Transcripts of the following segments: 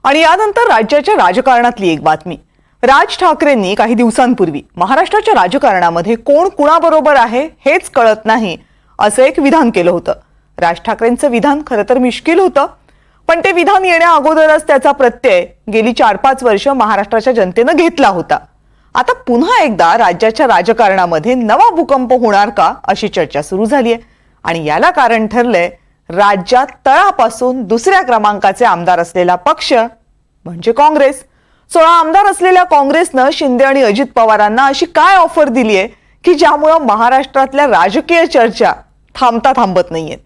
आणि यानंतर राज्याच्या राजकारणातली एक बातमी। राज ठाकरेंनी काही दिवसांपूर्वी महाराष्ट्राच्या राजकारणामध्ये कोण कुणाबरोबर आहे हेच कळत नाही असं एक विधान केलं होतं। राज ठाकरेंचं विधान खरं तर मिश्किल होतं, पण ते विधान येण्या अगोदरच त्याचा प्रत्यय गेली 4-5 वर्ष महाराष्ट्राच्या जनतेनं घेतला होता। आता पुन्हा एकदा राज्याच्या राजकारणामध्ये नवा भूकंप होणार का अशी चर्चा सुरू झाली आहे आणि याला कारण ठरलंय राज्यात तळापासून दुसऱ्या क्रमांकाचे आमदार असलेला पक्ष म्हणजे काँग्रेस। 16 आमदार असलेल्या काँग्रेसनं शिंदे आणि अजित पवारांना अशी काय ऑफर दिली आहे की ज्यामुळे महाराष्ट्रातल्या राजकीय चर्चा थांबत नाहीयेत।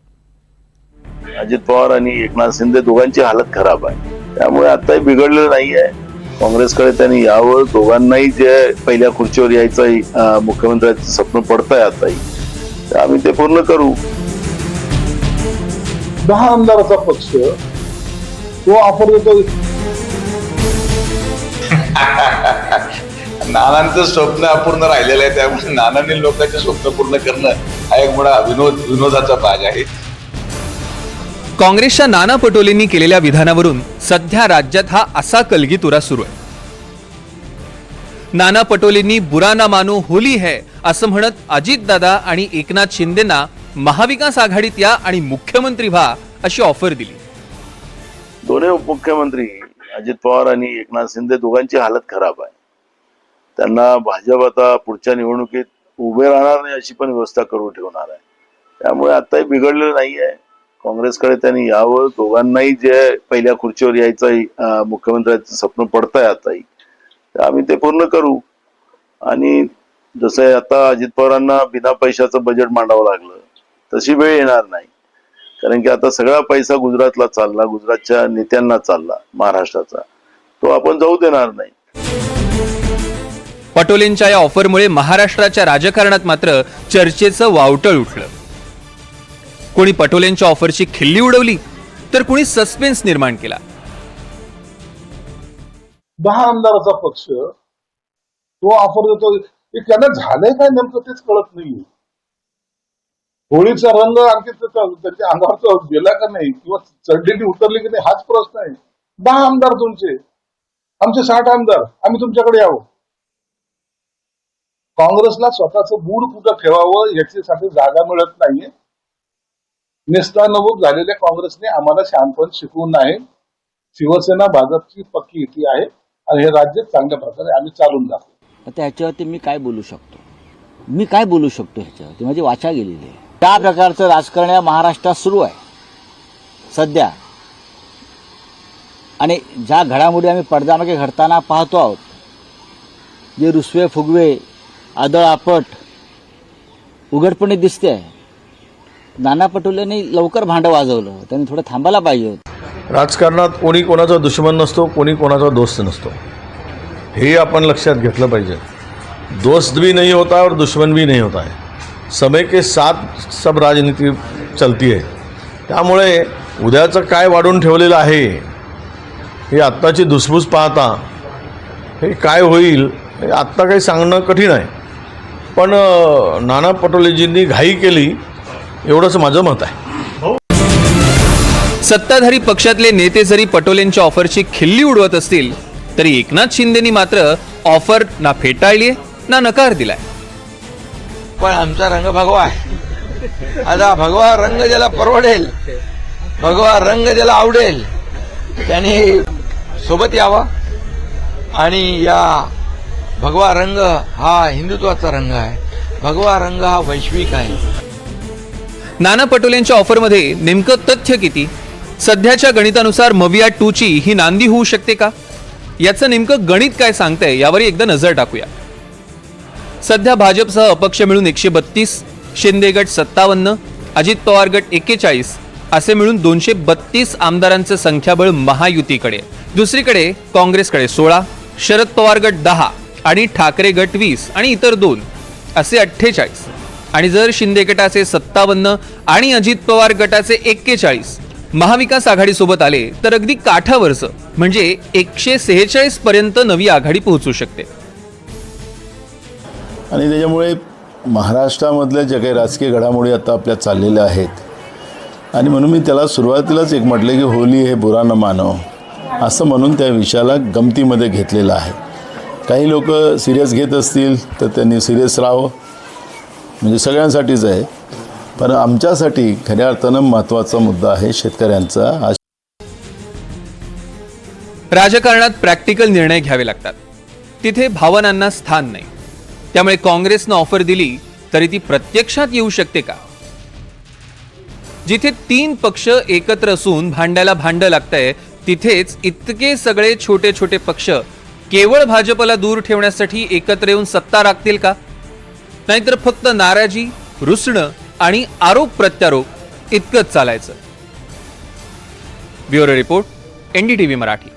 अजित पवार आणि एकनाथ शिंदे दोघांची हालत खराब आहे, त्यामुळे आताही बिघडलेलं नाहीये। काँग्रेसकडे त्यांनी यावं, दोघांनाही जे पहिल्या खुर्चीवर यायचं मुख्यमंत्र्यांचं स्वप्न पडतंय आताही, तर आम्ही ते पूर्ण करू। 10 आमदाराचा पक्ष तो ऑफर देतो। नानांचं स्वप्न अपूर्ण राहिलेलं आहे, त्यामुळे नानांनी लोकांचे स्वप्न पूर्ण करणं हा एक मोठा विनोदाचा भाग आहे। काँग्रेसच्या नाना पटोलेंनी केलेल्या विधानावरून सध्या राज्यात हा असा कलगीतुरा सुरू आहे। नाना पटोलेंनी बुरा ना मानो होली है असं म्हणत अजितदादा आणि एकनाथ शिंदेंना महाविकास आघाडीत या आणि मुख्यमंत्री व्हा अशी ऑफर दिली। दोन्ही उपमुख्यमंत्री अजित पवार आणि एकनाथ शिंदे दोघांची हालत खराब आहे। त्यांना भाजप आता पुढच्या निवडणुकीत उभे राहणार नाही अशी पण व्यवस्था करून ठेवणार आहे, त्यामुळे आताही बिघडलेलं नाहीये। काँग्रेसकडे त्यांनी यावं, दोघांनाही जे पहिल्या खुर्चीवर यायचं मुख्यमंत्र्यांचं स्वप्न पडतंय आताही, तर आम्ही ते पूर्ण करू। आणि जसं आता अजित पवारांना बिना पैशाचं बजेट मांडावं लागलं तशी वेळ येणार नाही, कारण की आता सगळा पैसा गुजरातला चालला, गुजरातच्या नेत्यांना चालला महाराष्ट्राचा, तो आपण जाऊ देणार नाही। पटोलेंच्या या ऑफरमुळे महाराष्ट्राच्या राजकारणात मात्र चर्चेचं वावटळ उठलं। कोणी पटोलेंच्या ऑफरची खिल्ली उडवली तर कोणी सस्पेन्स निर्माण केला। 10 आमदाराचा पक्ष तो ऑफर देतो, त्यांना झालंय काय नेमकं तेच कळत नाहीये। होळीचा रंग आणखी त्याच्या अंगावर गेला का नाही किंवा चढलेली उतरली की नाही हाच प्रश्न आहे। 10 आमदार तुमचे, आमचे 60 आमदार, आम्ही तुमच्याकडे यावं। काँग्रेसला स्वतःचं बूड कुठं ठेवावं याच्यासाठी जागा मिळत नाहीये। नेस्तानबूत झालेल्या काँग्रेसने आम्हाला शहाणपण शिकवून नाही। शिवसेना भाजपची पक्की युती आहे आणि हे राज्य चांगल्या प्रकारे आम्ही चालून जातो। त्याच्यावरती मी काय बोलू शकतो ह्याच्यावरती माझी वाचा गेलेली आहे। त्या प्रकारचं राजकारण या महाराष्ट्रात सुरू आहे सध्या, आणि ज्या घडामोडी आम्ही पडद्यामागे घडताना पाहतो आहोत, जे रुसवे फुगवे आदळआपट उघडपणे दिसते आहे। नाना पटोलेंनी लवकर भांडं वाजवलं, त्यांनी थोडं थांबायला पाहिजे होतं। राजकारणात कोणी कोणाचा दुश्मन नसतो, कोणी कोणाचा दोस्त नसतो, हे आपण लक्षात घेतलं पाहिजे। दोस्त भी नहीं होता और दुश्मन भी नहीं होता है, समय के साथ सब राजनीति चलती है। त्यामुळे उद्याचं काय वाढून ठेवलेलं आहे हे आत्ताची धुसफूस पाहता हे काय होईल हे आत्ता काही सांगणं कठीण आहे, पण नाना पटोलेजींनी घाई केली एवढंच माझं मत आहे। सत्ताधारी पक्षातले नेते जरी पटोलेंच्या ऑफरची खिल्ली उडवत असतील तरी एकनाथ शिंदेनी मात्र ऑफर ना फेटाळली ना नकार दिलाय। पण आमचा रंग भगवा आहे। आता भगवा रंग ज्याला परवडेल, भगवा रंग ज्याला आवडेल त्याने सोबत यावा। आणि या भगवा रंग हा हिंदुत्वाचा रंग आहे, भगवा रंग हा वैश्विक आहे। नाना पटोलेंच्या ऑफरमध्ये नेमकं तथ्य किती? सध्याच्या गणितानुसार मविया 2 ची ही नांदी होऊ शकते का? याचं नेमकं गणित काय सांगतंय यावर एकदा नजर टाकूया। सध्या भाजपसह अपक्ष मिळून 132, शिंदे गट 57, अजित पवार गट 41 असे मिळून 232 आमदारांचं संख्याबळ महायुतीकडे। दुसरीकडे काँग्रेसकडे 16, शरद पवार गट 10 आणि ठाकरे गट 20 आणि इतर 2 असे 48। आणि जर शिंदे गटाचे 57 आणि अजित पवार गटाचे 41 महाविकास आघाडी सोबत आले तर अगदी काठावरचं म्हणजे 146 पर्यंत नवी आघाडी पोहोचू शकते। आणि त्याच्यामुळे महाराष्ट्रामधल्या ज्या काही राजकीय घडामोडी आता आपल्या चाललेल्या आहेत, आणि म्हणून मी त्याला सुरुवातीलाच एक म्हटलं की होली है बुरा न मानो, असं म्हणून त्या विषयाला गमतीमध्ये घेतलेलं आहे. काही लोक सिरियस घेत असतील तर त्यांनी सिरियस राहावं, म्हणजे सगळ्यांसाठीच आहे. पण आमच्यासाठी खऱ्या अर्थानं महत्त्वाचा मुद्दा आहे शेतकऱ्यांचा. राजकारणात प्रॅक्टिकल निर्णय घ्यावे लागतात, तिथे भावनांना स्थान नाही. त्यामुळे काँग्रेसनं ऑफर दिली तरी ती प्रत्यक्षात येऊ शकते का? जिथे 3 पक्ष एकत्र असून भांड्याला भांडं लागतंय, तिथेच इतके सगळे छोटे छोटे पक्ष केवळ भाजपला दूर ठेवण्यासाठी एकत्र येऊन सत्ता राखतील का? नाहीतर फक्त नाराजी, रुसणं आणि आरोप प्रत्यारोप इतकंच चालायचं. Bureau report, NDTV Marathi.